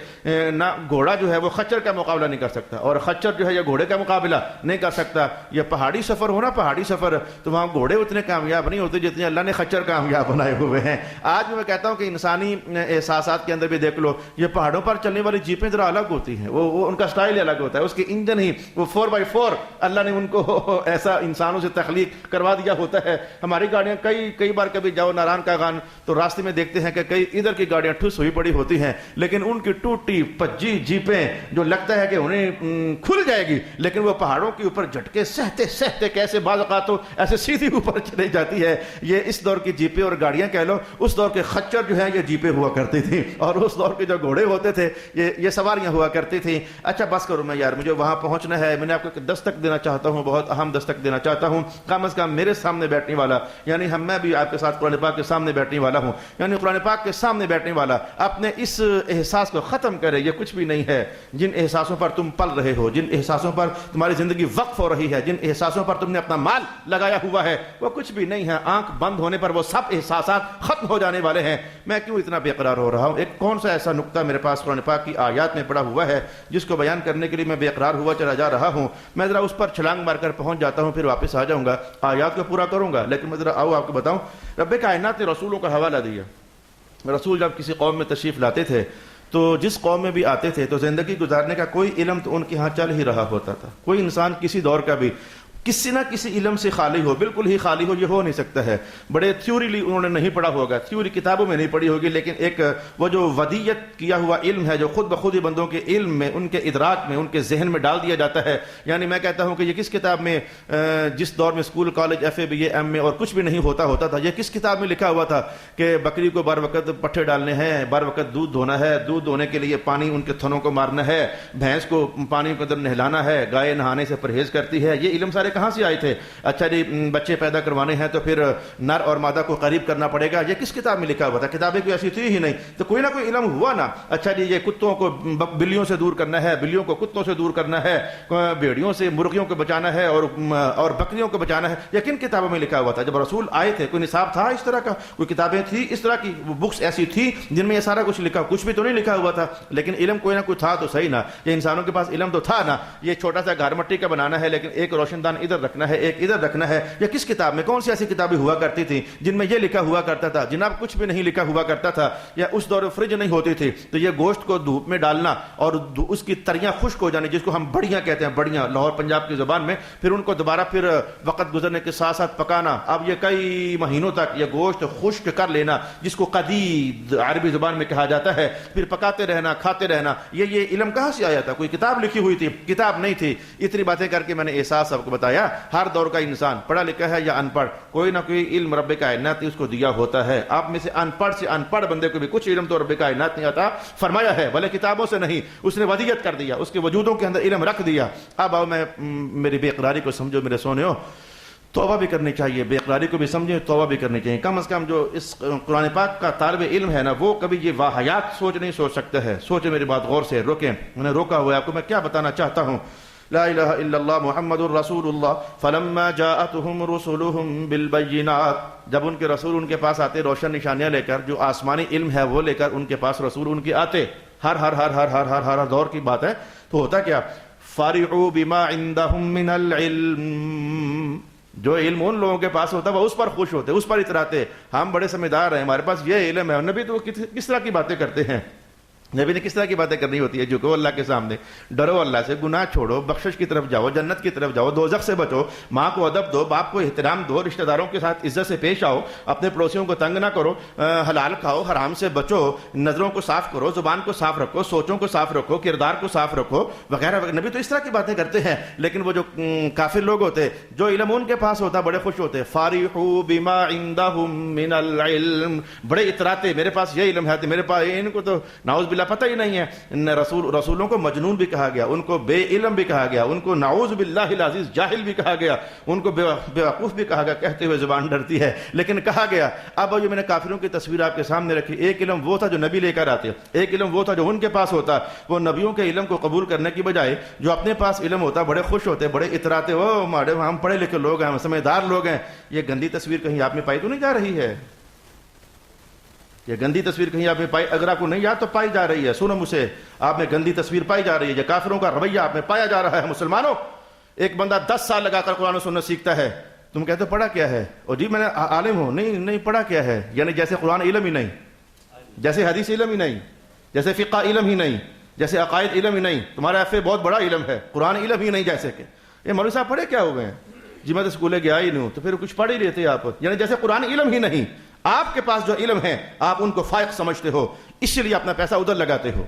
نہ گھوڑا جو ہے وہ خچر کا مقابلہ نہیں کر سکتا، اور خچر جو ہے یہ گھوڑے کا مقابلہ نہیں کر سکتا۔ یہ پہاڑی سفر ہونا، پہاڑی سفر تو وہاں گھوڑے اتنے کامیاب نہیں ہوتے جتنے اللہ نے خچر کامیاب بنائے ہوئے ہیں۔ آج میں کہتا ہوں کہ انسانی احساسات کے اندر بھی دیکھ لو، یہ پہاڑوں پر چلنے والی جیپیں ذرا الگ ہوتی ہیں، وہ ان کا سٹائل الگ ہوتا ہے، اس کے انجن ہی وہ 4x4 اللہ نے ان کو ایسا انسانوں سے تخلیق کروا دیا ہوتا ہے۔ ہماری گاڑیاں کئی بار کبھی جاؤ ناران کا گان تو راستے میں دیکھتے ہیں کہ کئی ادھر کی گاڑیاں ٹھس ہوئی پڑی ہوتی ہیں، لیکن ان کی ٹوٹی پجی جیپیں جو لگتا ہے کہ انہیں کھل جائے گی، لیکن وہ پہاڑوں کے اوپر جھٹکے سہتے سہتے کیسے بعض اوقات تو ایسے سیدھی اوپر چلے جاتی ہے۔ یہ اس دور کی جیپیں اور گاڑیاں کہہ لو، اس دور کے خچر جو ہیں یہ جیپیں ہوا کرتی تھیں، اور اس دور کے جو گھوڑے ہوتے تھے یہ سواریاں ہوا کرتی تھیں۔ اچھا بس کرو میں یار، مجھے وہاں پہنچنا ہے، میں نے آپ کو ایک دستک دینا چاہتا ہوں، بہت اہم دستک دینا چاہتا ہوں، کم از کم میرے سامنے بیٹھنے والا، یعنی میں بھی آپ کے ساتھ قرآن پاک کے سامنے بیٹھنے والا ہوں، یعنی قرآن پاک کے سامنے بیٹھنے والا اپنے اس احساس کو ختم کرے، یہ کچھ بھی نہیں ہے جن احساسوں پر تم پل رہے ہو، جن احساسوں پر تمہاری زندگی وقف ہو رہی ہے، جن احساسوں پر تم نے اپنا مال لگایا ہوا ہے، وہ کچھ بھی نہیں ہے۔ آنکھ بند ہونے پر وہ سب احساسات ختم ہو جانے والے ہیں۔ میں کیوں اتنا بے قرار ہو رہا ہوں؟ ایک کون سا ایسا نقطہ میرے پاس قرآن پاک کی آیات میں پڑا ہوا ہے جس کو بیان کرنے کے لیے میں بے قرار ہوا چلا جا رہا ہوں؟ میں ذرا اس پر چھلانگ مار کر پہنچ جاتا ہوں، پھر واپس آ جاؤں گا، آیات کو پورا کروں گا، لیکن میں ذرا آؤ آپ کو بتاؤں، رب کائنات نے رسولوں کا حوالہ دیا۔ رسول جب کسی قوم میں تشریف لاتے تھے تو جس قوم میں بھی آتے تھے تو زندگی گزارنے کا کوئی علم تو ان کے ہاں چل ہی رہا ہوتا تھا۔ کوئی انسان کسی دور کا بھی کسی نہ کسی علم سے خالی ہو، بالکل ہی خالی ہو، یہ ہو نہیں سکتا ہے۔ بڑے تھیوریلی انہوں نے نہیں پڑھا ہوگا، تھیوری کتابوں میں نہیں پڑھی ہوگی، لیکن ایک وہ جو ودیت کیا ہوا علم ہے جو خود بخود ہی بندوں کے علم میں، ان کے ادراک میں، ان کے ذہن میں ڈال دیا جاتا ہے۔ یعنی میں کہتا ہوں کہ یہ کس کتاب میں، جس دور میں school college F A B A M A اور کچھ بھی نہیں ہوتا تھا، یہ کس کتاب میں لکھا ہوا تھا کہ بکری کو بار وقت پٹھے ڈالنے ہیں، بار وقت دودھ دھونا ہے، دودھ دھونے کے لیے پانی ان کے تھنوں کو مارنا ہے، بھینس کو پانی کے اندر نہلانا ہے، گائے نہانے سے پرہیز کرتی ہے، یہ علم سارے کہاں سے آئے تھے؟ اچھا جی بچے پیدا کروانے ہیں تو پھر نر اور مادہ کو قریب کرنا پڑے گا، یہ کس کتاب میں لکھا ہوا تھا؟ کتابیں کوئی ایسی تھی ہی نہیں، تو کوئی نہ کوئی علم ہوا نا۔ اچھا جی یہ کتوں کو بلیوں سے دور کرنا ہے، بلیوں کو کتوں سے دور کرنا ہے، بھیڑیوں سے مرغیوں کو بچانا ہے اور بکریوں کو بچانا ہے، یہ کن کتابوں میں لکھا ہوا تھا؟ جب رسول آئے تھے کوئی نصاب تھا اس طرح کا؟ کوئی کتابیں تھی اس طرح کی؟ بکس ایسی تھی جن میں یہ سارا کچھ لکھا؟ کچھ بھی تو نہیں لکھا ہوا تھا، لیکن علم کوئی نہ کوئی تھا تو صحیح نا۔ یہ انسانوں کے پاس علم تو تھا نا، یہ چھوٹا سا گھر مٹی کا بنانا ہے، لیکن ایک روشن دان ادھر رکھنا ہے، ایک ادھر رکھنا ہے، یا کس کتاب میں؟ کون سی ایسی کتابیں ہوا کرتی تھی جن میں یہ لکھا ہوا کرتا تھا؟ جناب کچھ بھی نہیں لکھا ہوا کرتا تھا، یا اس دور فریج نہیں ہوتی تھی تو یہ گوشت کو دھوپ میں ڈالنا اور اس کی تریاں خشک ہو جانی، جس کو ہم بڑیاں کہتے ہیں، بڑیاں لاہور پنجاب کی زبان میں، پھر ان کو دوبارہ پھر وقت گزرنے کے ساتھ ساتھ پکانا، اب یہ کئی مہینوں تک یہ گوشت خشک کر لینا، جس کو قدید عربی زبان میں کہا جاتا ہے، پھر پکاتے رہنا، کھاتے رہنا۔ یہ علم کہاں سے آیا تھا؟ کوئی کتاب لکھی ہوئی تھی؟ کتاب نہیں تھی۔ اتنی باتیں کر کے میں نے احساس آپ کو بتایا، ہر دور کا انسان پڑھا لکھا ہے یا ان پڑھ، کوئی نہ کوئی علم رب کائنات نے اس کو دیا ہوتا ہے۔ آپ میں سے ان پڑھ بندے کو بھی کچھ علم تو رب کائنات نے عطا فرمایا ہے، بھلے کتابوں سے نہیں، اس نے ودیت کر دیا، اس کے وجودوں کے اندر علم رکھ دیا۔ اب آؤ میں میری بے قراری کو سمجھو میرے سونےو، توبہ بھی کرنی چاہیے، بے قراری کو بھی سمجھیں، توبہ بھی کرنی چاہیے۔ کم از کم جو اس قرآن پاک کا طالب علم ہے نا، وہ کبھی یہ واہیات سوچ نہیں سوچ سکتا ہے۔ سوچے میری بات غور سے، روکیں، میں نے روکا ہوا ہے، آپ کو میں کیا بتانا چاہتا ہوں۔ لا الہ الا اللہ محمد الرسول اللہ فلما جاءتهم رسلهم بالبینات، جب ان کے رسول ان کے پاس آتے روشن نشانیاں لے کر، جو آسمانی علم ہے وہ لے کر ان کے پاس رسول ان کے آتے، ہر دور کی بات ہے، تو ہوتا کیا؟ فارعوا بما عندهم من العلم، جو علم ان لوگوں کے پاس ہوتا ہے وہ اس پر خوش ہوتے، اس پر اتراتے، ہم بڑے سمجھدار ہیں، ہمارے پاس یہ علم ہے۔ نبی تو کس طرح کی باتیں کرتے ہیں؟ نبی نے کس طرح کی باتیں کرنی ہوتی ہے؟ جھکو اللہ کے سامنے، ڈرو اللہ سے، گناہ چھوڑو، بخشش کی طرف جاؤ، جنت کی طرف جاؤ، دوزخ سے بچو، ماں کو ادب دو، باپ کو احترام دو، رشتہ داروں کے ساتھ عزت سے پیش آؤ، اپنے پڑوسیوں کو تنگ نہ کرو، حلال کھاؤ، حرام سے بچو، نظروں کو صاف کرو، زبان کو صاف رکھو، سوچوں کو صاف رکھو، کردار کو صاف رکھو، وغیرہ وغیرہ۔ نبی تو اس طرح کی باتیں کرتے ہیں، لیکن وہ جو کافر لوگ ہوتے، جو علم ان کے پاس ہوتا، بڑے خوش ہوتے، فارحوا بما عندهم من العلم، بڑے اتراتے، میرے پاس یہ علم ہے، میرے پاس ان کو تو نعوذ باللہ پتہ ہی نہیں ہے۔ رسولوں کو مجنون بھی کہا گیا، ان کو بے علم بھی کہا گیا، ان کو نعوذ باللہ العزیز جاہل بھی کہا گیا، ان کو بیوقوف بھی کہا گیا، کہتے ہوئے زبان ڈرتی ہے لیکن کہا گیا۔ اب جو میں نے کافروں کی تصویر آپ کے سامنے رکھی، ایک علم وہ تھا جو نبی لے کر آتے، ایک علم وہ تھا جو ان کے پاس ہوتا۔ وہ نبیوں کے علم کو قبول کرنے کی بجائے جو اپنے پاس علم ہوتا بڑے خوش ہوتے، بڑے اتراتے، وہ ماڑے ہم پڑھے لکھے لوگ ہیں، ہم سمجھدار لوگ ہیں۔ یہ گندی تصویر کہیں آپ میں پائی تو نہیں جا رہی ہے؟ یہ گندی تصویر کہیں آپ میں پائی، اگر آپ کو نہیں یاد تو پائی جا رہی ہے، سنو مجھ سے، آپ میں گندی تصویر پائی جا رہی ہے، یہ کافروں کا رویہ آپ میں پایا جا رہا ہے۔ مسلمانوں، ایک بندہ 10 سال لگا کر قرآن و سنت سیکھتا ہے، تم کہتے ہو پڑھا کیا ہے؟ اور جی میں نے عالم ہوں، نہیں پڑھا کیا ہے؟ یعنی جیسے قرآن علم ہی نہیں، جیسے حدیث علم ہی نہیں، جیسے فقہ علم ہی نہیں، جیسے عقائد علم ہی نہیں، تمہارا ایف اے بہت بڑا علم ہے، قرآن علم ہی نہیں، جیسے کہ یہ مولوی صاحب پڑھے کیا ہوئے ہیں؟ جی میں تو اسکولے گیا ہی نہیں ہوں، تو پھر کچھ پڑھ ہی لیتے آپ، یعنی جیسے قرآن علم ہی نہیں۔ آپ کے پاس جو علم ہے آپ ان کو فائق سمجھتے ہو، اس لیے اپنا پیسہ ادھر لگاتے ہو۔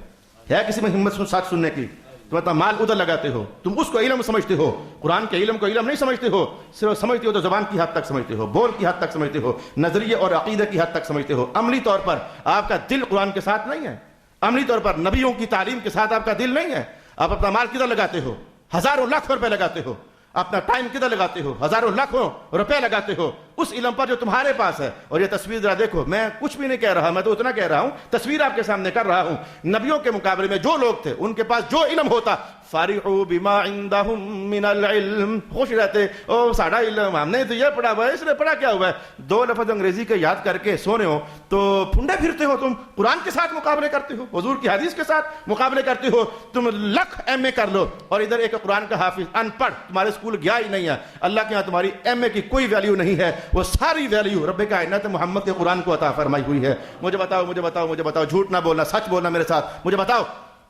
ہے کسی میں ہمت ساتھ سننے کی؟ تم اپنا مال ادھر لگاتے ہو، تم اس کو علم سمجھتے ہو، قرآن کے علم کو علم نہیں سمجھتے ہو، صرف سمجھتے ہو تو زبان کی حد تک سمجھتے ہو، بول کی حد تک سمجھتے ہو، نظریے اور عقیدے کی حد تک سمجھتے ہو، عملی طور پر آپ کا دل قرآن کے ساتھ نہیں ہے، عملی طور پر نبیوں کی تعلیم کے ساتھ آپ کا دل نہیں ہے۔ آپ اپنا مال کدھر لگاتے ہو؟ ہزاروں لاکھوں روپے لگاتے ہو، اپنا ٹائم کدھر لگاتے ہو؟ ہزاروں لاکھوں روپے لگاتے ہو اس علم پر جو تمہارے پاس ہے۔ اور یہ تصویر ذرا دیکھو، میں کچھ بھی نہیں کہہ رہا، میں تو اتنا کہہ رہا ہوں، تصویر آپ کے سامنے کر رہا ہوں، نبیوں کے مقابلے میں جو لوگ تھے ان کے پاس جو علم ہوتا، فارحوا بما عندهم من العلم، خوش رہتے، او ساڑھا علم، ہم نے تو یہ پڑھا ہوا ہے، اس نے پڑھا کیا ہوا ہے؟ دو لفظ انگریزی کے یاد کر کے سونے ہو تو پھنڈے پھرتے ہو، تم قرآن کے ساتھ مقابلے کرتے ہو، حضور کی حدیث کے ساتھ مقابلے کرتے ہو، تم لکھ ایم اے کر لو اور ادھر ایک قرآن کا حافظ ان پڑھ، تمہارے اسکول گیا ہی نہیں ہے، اللہ کے ہاں تمہاری ایم اے کی کوئی ویلیو نہیں ہے، وہ ساری ویلیو رب کائنات محمد کے قرآن کو عطا فرمائی ہوئی ہے۔ مجھے بتاؤ، مجھے بتاؤ، مجھے بتاؤ، جھوٹ نہ بولنا، سچ بولنا میرے ساتھ، مجھے بتاؤ،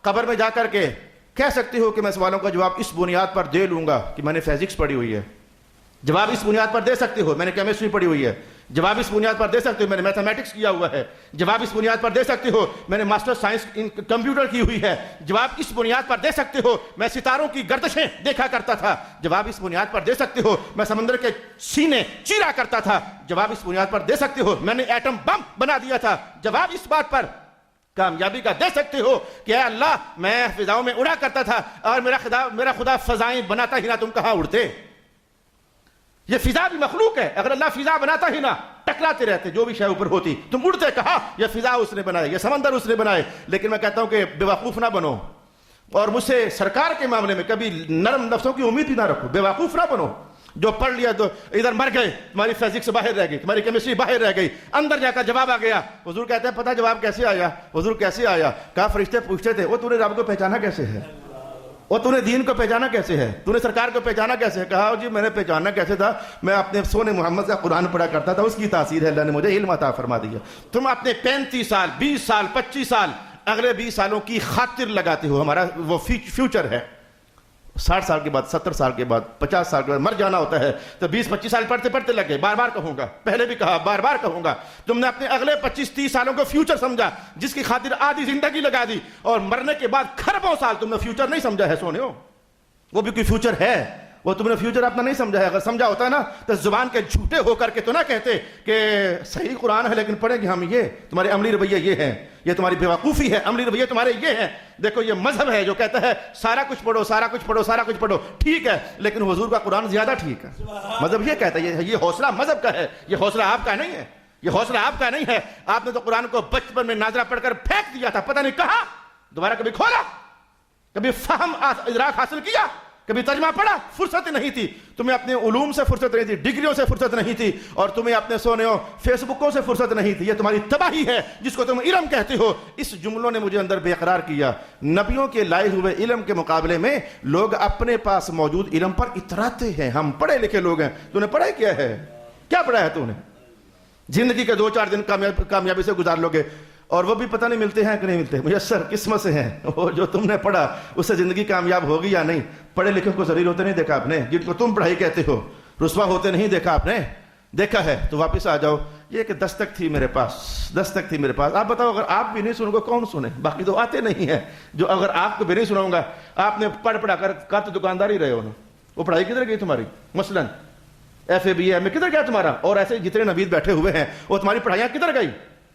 قبر میں جا کر کے کہہ سکتی ہو کہ میں سوالوں کا جواب اس بنیاد پر دے لوں گا کہ میں نے فزکس پڑھی ہوئی ہے؟ جواب اس بنیاد پر دے سکتے ہو میں نے کیمسٹری پڑھی ہوئی ہے؟ جواب اس بنیاد پر دے سکتے ہو میں نے میتھمیٹکس کیا ہوا ہے؟ جواب اس بنیاد پر دے سکتے ہو میں نے ماسٹر سائنس ان کمپیوٹر کی ہوئی ہے؟ جواب اس بنیاد پر دے سکتے ہو میں ستاروں کی گردشیں دیکھا کرتا تھا؟ جواب اس بنیاد پر دے سکتے ہو میں سمندر کے سینے چیرا کرتا تھا؟ جواب اس بنیاد پر دے سکتے ہو میں نے ایٹم بم بنا دیا تھا؟ جواب اس بات پر کامیابی کا دے سکتے ہو کہ اے اللہ میں فضاؤں میں اڑا کرتا تھا اور میرا خدا فضائیں بناتا ہی نہ، تم کہاں اڑتے؟ یہ فضا بھی مخلوق ہے، اگر اللہ فضا بناتا ہی نہ ٹکراتے رہتے، جو بھی شے اوپر ہوتی تم اڑتے کہاں؟ یہ فضا اس نے بنائے، یہ سمندر اس نے بنائے۔ لیکن میں کہتا ہوں کہ بیوقوف نہ بنو، اور مجھ سے سرکار کے معاملے میں کبھی نرم نفسوں کی امید ہی نہ رکھو، بیوقوف نہ بنو۔ جو پڑھ لیا تو ادھر مر گئے، تمہاری فزکس باہر رہ گئی، تمہاری کیمسٹری باہر رہ گئی، اندر جا کر جواب آ گیا۔ حضور کہتے ہیں پتہ جواب کیسے آیا؟ حضور کیسے آیا؟ کہا فرشتے پوچھتے تھے وہ تو نے رب کو پہچانا کیسے ہے؟ وہ تو نے دین کو پہچانا کیسے ہے؟ تو نے سرکار کو پہچانا کیسے ہے؟ کہا جی میں نے پہچانا کیسے تھا، میں اپنے سونے محمد سے قرآن پڑھا کرتا تھا، اس کی تاثیر ہے، اللہ نے مجھے علم عطا فرما دیا۔ تم اپنے 35 سال 20 سال 25 سال اگلے 20 سالوں کی خاطر لگاتے ہو، ہمارا وہ فیوچر ہے، 60 سال کے بعد 70 سال کے بعد 50 سال کے بعد مر جانا ہوتا ہے، تو 20-25 سال پڑھتے پڑھتے لگ گئے۔ بار بار کہوں گا، پہلے بھی کہا، بار بار کہوں گا، تم نے اپنے اگلے 25-30 سالوں کو فیوچر سمجھا، جس کی خاطر آدھی زندگی لگا دی، اور مرنے کے بعد کھربوں سال تم نے فیوچر نہیں سمجھا ہے سونے ہو۔ وہ بھی کوئی فیوچر ہے، وہ تم نے فیوچر اپنا نہیں سمجھا ہے۔ اگر سمجھا ہوتا ہے نا تو زبان کے جھوٹے ہو کر کے تو نہ کہتے کہ صحیح قرآن ہے لیکن پڑھیں گے ہم یہ، تمہارے عملی رویے یہ ہیں، یہ تمہاری بیوقوفی ہے، عملی رویے تمہارے یہ ہیں۔ دیکھو یہ مذہب ہے جو کہتا ہے سارا کچھ پڑھو، سارا کچھ پڑھو، سارا کچھ پڑھو، ٹھیک ہے، لیکن حضور کا قرآن زیادہ ٹھیک ہے۔ مذہب یہ کہتا ہے، یہ حوصلہ مذہب کا ہے، یہ حوصلہ آپ کا نہیں ہے، یہ حوصلہ آپ کا نہیں ہے۔ آپ نے تو قرآن کو بچپن میں ناظرہ پڑھ کر پھینک دیا تھا، پتہ نہیں کہاں، دوبارہ کبھی کھولا، کبھی فہم ادراک حاصل کیا، کبھی ترجمہ پڑھا، فرصت نہیں تھی، تمہیں اپنے علوم سے فرصت نہیں تھی، ڈگریوں سے فرصت نہیں تھی، اور تمہیں اپنے سونے فیس بکوں سے فرصت نہیں تھی۔ یہ تمہاری تباہی ہے جس کو تم علم کہتے ہو۔ اس جملوں نے مجھے اندر بے قرار کیا۔ نبیوں کے لائے ہوئے علم کے مقابلے میں لوگ اپنے پاس موجود علم پر اتراتے ہیں۔ ہم پڑھے لکھے لوگ ہیں، تو نے پڑھا کیا ہے؟ کیا پڑھا ہے تو نے؟ زندگی کے 2-4 دن کامیابی سے گزار لوگے، اور وہ بھی پتہ نہیں ملتے ہیں کہ نہیں ملتے، میسر قسمت سے ہیں۔ وہ جو تم نے پڑھا اس سے زندگی کامیاب ہوگی یا نہیں؟ پڑھے لکھے کو ذلیل ہوتے نہیں دیکھا آپ نے، جن کو تم پڑھائی کہتے ہو رسوا ہوتے نہیں دیکھا آپ نے؟ دیکھا ہے تو واپس آ جاؤ۔ یہ کہ دستک تھی میرے پاس، دستک تھی میرے پاس۔ آپ بتاؤ اگر آپ بھی نہیں سنو گے کون سنے؟ باقی تو آتے نہیں ہیں، جو اگر آپ کو بھی نہیں سناؤں گا، آپ نے پڑھا کر تو دکاندار ہی رہے ہو نا، وہ پڑھائی کدھر گئی تمہاری؟ مثلاً ایف اے بی اے میں کدھر گیا تمہارا؟ اور ایسے جتنے نوید بیٹھے ہوئے ہیں وہ تمہاری پڑھائیاں کدھر گئی؟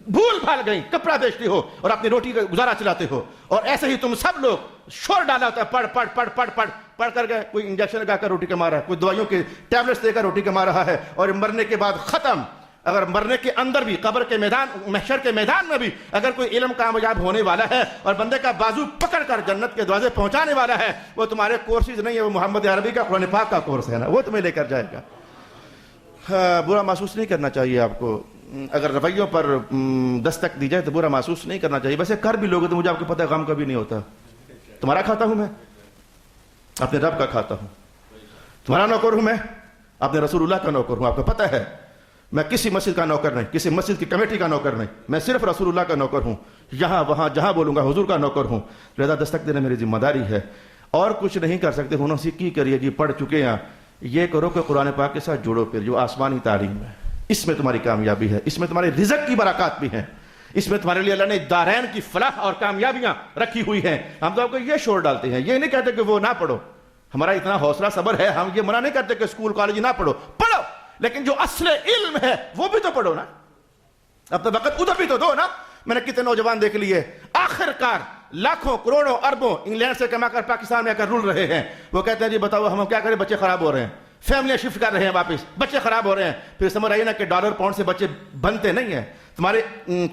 بھول بھال گئی۔ کپڑا بیچتے ہو اور اپنی روٹی کا گزارا چلاتے ہو، اور ایسے ہی تم سب لوگ شور ڈالا ہوتا ہے، پڑھ پڑھ پڑھ پڑھ پڑھ پڑھ کر گئے، کوئی انجیکشن لگا کر روٹی کما رہا ہے، کوئی دوائیوں کے ٹیبلٹس دے کر روٹی کما رہا ہے، اور مرنے کے بعد ختم۔ اگر مرنے کے اندر بھی، قبر کے میدان، محشر کے میدان میں بھی اگر کوئی علم کامیاب ہونے والا ہے اور بندے کا بازو پکڑ کر جنت کے دروازے پہنچانے والا ہے، وہ تمہارے کورسز نہیں ہے، وہ محمد عربی کا قرآن پاک کا کورس ہے نا، وہ تمہیں لے کر جائے گا۔ برا محسوس نہیں کرنا چاہیے آپ کو، اگر رویوں پر دستک دی جائے تو برا محسوس نہیں کرنا چاہیے۔ ویسے کر بھی لوگے تو مجھے آپ کو پتہ ہے غم کبھی نہیں ہوتا۔ تمہارا کھاتا ہوں میں، اپنے رب کا کھاتا ہوں، تمہارا نوکر ہوں میں، اپنے رسول اللہ کا نوکر ہوں۔ آپ کو پتہ ہے میں کسی مسجد کا نوکر نہیں، کسی مسجد کی کمیٹی کا نوکر نہیں، میں صرف رسول اللہ کا نوکر ہوں۔ یہاں وہاں جہاں بولوں گا حضور کا نوکر ہوں۔ لہذا دستک دینا میری ذمہ داری ہے، اور کچھ نہیں کر سکتے۔ ہنر سیکھی کریے جی، پڑھ چکے ہیں، یہ کرو کہ قرآن پاک کے ساتھ جوڑو، پھر جو آسمانی تعلیم ہے، اس میں تمہاری کامیابی ہے، اس میں تمہارے رزق کی برکات بھی ہیں۔ اس میں تمہارے لیے اللہ نے دارین کی فلاح اور کامیابیاں رکھی ہوئی ہیں. ہم تو آپ کو یہ شعور ڈالتے ہیں, یہ نہیں کہتے کہ وہ نہ پڑھو, ہمارا اتنا حوصلہ صبر ہے, ہم یہ منع نہیں کرتے کہ اسکول کالج نہ پڑھو, پڑھو, لیکن جو اصل علم ہے وہ بھی تو پڑھو نا, اپنا وقت ادھر بھی تو دو نا. میں نے کتنے نوجوان دیکھ لیے آخر کار لاکھوں کروڑوں اربوں انگلینڈ سے کما کر پاکستان میں آ کر رول رہے ہیں. وہ کہتے ہیں جی بتاؤ ہم کیا کریں, بچے خراب ہو رہے ہیں, فیملیاں شفٹ کر رہے ہیں واپس, بچے خراب ہو رہے ہیں. پھر سمجھ آئیے نا کہ ڈالر پاؤنڈ سے بچے بنتے نہیں ہیں, تمہارے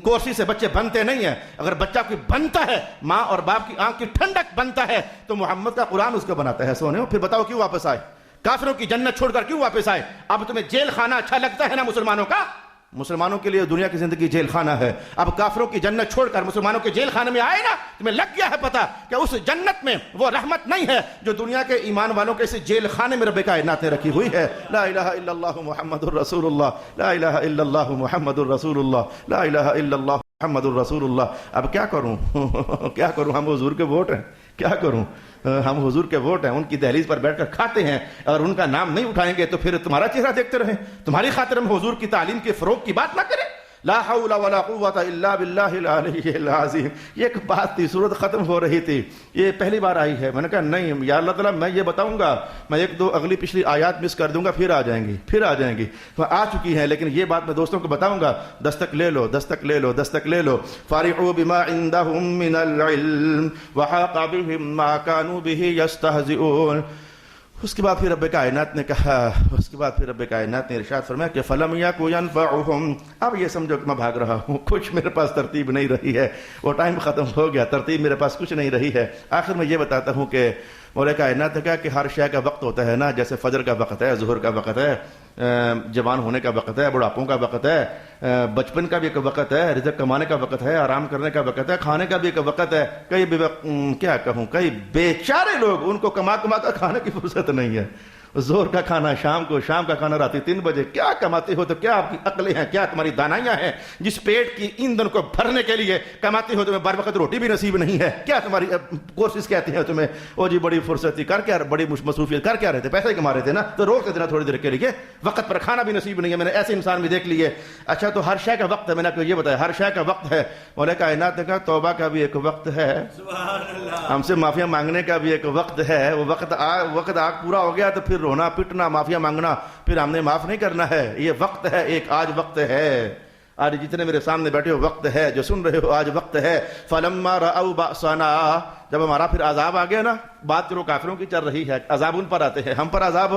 کورسی سے بچے بنتے نہیں ہیں. اگر بچہ کوئی بنتا ہے, ماں اور باپ کی آنکھ کی ٹھنڈک بنتا ہے, تو محمد کا قرآن اس کو بناتا ہے سونے. پھر بتاؤ کیوں واپس آئے, کافروں کی جنت چھوڑ کر کیوں واپس آئے؟ اب تمہیں جیل خانہ اچھا لگتا ہے نا مسلمانوں کا, مسلمانوں کے لیے دنیا کی زندگی جیل خانہ ہے. اب کافروں کی جنت چھوڑ کر مسلمانوں کے جیل خانے میں آئے نا, تمہیں لگ گیا ہے پتہ کہ اس جنت میں وہ رحمت نہیں ہے جو دنیا کے ایمان والوں کے اس جیل خانے میں رب کائنات نے رکھی ہوئی ہے. لا الہ الا اللہ محمد الرسول اللہ, لا الہ الا اللہ محمد الرسول اللہ, لا الہ الا اللہ محمد الرسول اللہ. اب کیا کروں کیا کروں, ہم حضور کے ووٹ ہیں, کیا کروں, ہم حضور کے ووٹ ہیں, ان کی دہلیز پر بیٹھ کر کھاتے ہیں, اور ان کا نام نہیں اٹھائیں گے تو پھر تمہارا چہرہ دیکھتے رہیں, تمہاری خاطر ہم حضور کی تعلیم کے فروغ کی بات نہ کریں. لا حول ولا قوة الا باللہ العلی العظیم. یہ ایک بات تھی, صورت ختم ہو رہی تھی, یہ پہلی بار آئی ہے. میں نے کہا نہیں یا اللہ تعالیٰ, میں یہ بتاؤں گا, میں ایک دو اگلی پچھلی آیات مس کر دوں گا, پھر آ جائیں گی, پھر آ جائیں گی. آ چکی ہیں, لیکن یہ بات میں دوستوں کو بتاؤں گا. دستک لے لو, دستک لے لو, دستک لے لو. فارحوا بما عندهم من العلم وحاق بهم ما كانوا به يستهزئون. اس کے بعد پھر رب کائنات نے کہا, اس کے بعد پھر رب کائنات نے ارشاد فرمایا کہ فلم یکن ینفعہم. اب یہ سمجھو کہ میں بھاگ رہا ہوں, کچھ میرے پاس ترتیب نہیں رہی ہے, وہ ٹائم ختم ہو گیا, ترتیب میرے پاس کچھ نہیں رہی ہے. آخر میں یہ بتاتا ہوں کہ مولا کائنات نے کہا کہ ہر شے کا وقت ہوتا ہے نا, جیسے فجر کا وقت ہے, ظہر کا وقت ہے, جوان ہونے کا وقت ہے, بڑھاپوں کا وقت ہے, بچپن کا بھی ایک وقت ہے, رزق کمانے کا وقت ہے, آرام کرنے کا وقت ہے, کھانے کا بھی ایک وقت ہے. کیا کہوں, کئی بیچارے لوگ, ان کو کما کما کر کھانے کی فرصت نہیں ہے. زور کا کھانا شام کو, شام کا کھانا رات 3 بجے. کیا کماتے ہو, تو کیا آپ کی عقلیں ہیں, کیا تمہاری دانائیاں ہیں, جس پیٹ کی ایندھن کو بھرنے کے لیے کماتے ہو, تمہیں بار وقت روٹی بھی نصیب نہیں ہے. کیا تمہاری کورسز کہتی ہیں تمہیں, او جی بڑی فرصت تھی, کر کیا, بڑی مصروفیت کر کیا رہے تھے, پیسے کما رہے تھے نا, تو روک دینا تھوڑی دیر کے لیے, وقت پر کھانا بھی نصیب نہیں ہے. میں نے ایسے انسان بھی دیکھ لیے. اچھا تو ہر شے کا وقت ہے, میں نے آپ کو یہ بتایا, ہر شے کا وقت ہے. مولا کائنات نے کہا توبہ کا بھی ایک وقت ہے, ہم سے معافیا مانگنے کا بھی ایک وقت ہے. وہ وقت آگ پورا ہو گیا تو پھر رونا پٹنا, معافیا مانگنا, پھر ہم نے معاف نہیں کرنا ہے. یہ وقت ہے ایک, آج وقت ہے. آج جتنے میرے سامنے بیٹھے ہو وقت ہے, جو سن رہے ہو آج وقت ہے. فلما رأوا بأسنا, جب ہمارا پھر عذاب آ گیا نا, بات کرو کافروں کی چل رہی ہے, عذاب ان پر آتے ہیں, ہم پر عذاب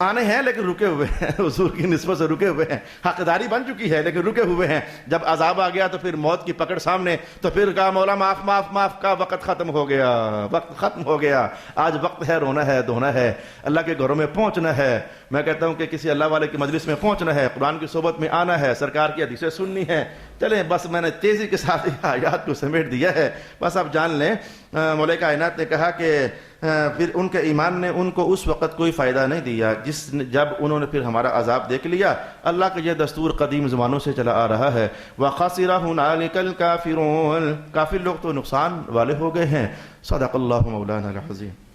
آنے ہیں لیکن رکے ہوئے ہیں, حضور کی نسبت سے رکے ہوئے ہیں. حقداری بن چکی ہے لیکن رکے ہوئے ہیں. جب عذاب آ گیا تو پھر موت کی پکڑ سامنے, تو پھر کہا مولا معاف معاف معاف کا وقت ختم ہو گیا, وقت ختم ہو گیا. آج وقت ہے, رونا ہے, دھونا ہے, اللہ کے گھروں میں پہنچنا ہے. میں کہتا ہوں کہ کسی اللہ والے کی مجلس میں پہنچنا ہے, قرآن کی صحبت میں آنا ہے, سرکار کی حدیثیں سننی ہے. چلیں بس میں نے تیزی کے ساتھ آیات کو سمیٹ دیا ہے, بس آپ جان لیں. مولا کائنات نے کہا کہ پھر ان کے ایمان نے ان کو اس وقت کوئی فائدہ نہیں دیا جب انہوں نے پھر ہمارا عذاب دیکھ لیا. اللہ کا یہ دستور قدیم زمانوں سے چلا آ رہا ہے. وَخَسِرَ هُنَالِكَ الْكَافِرُونَ, کافر لوگ تو نقصان والے ہو گئے ہیں. صدق اللہ مولانا العظیم.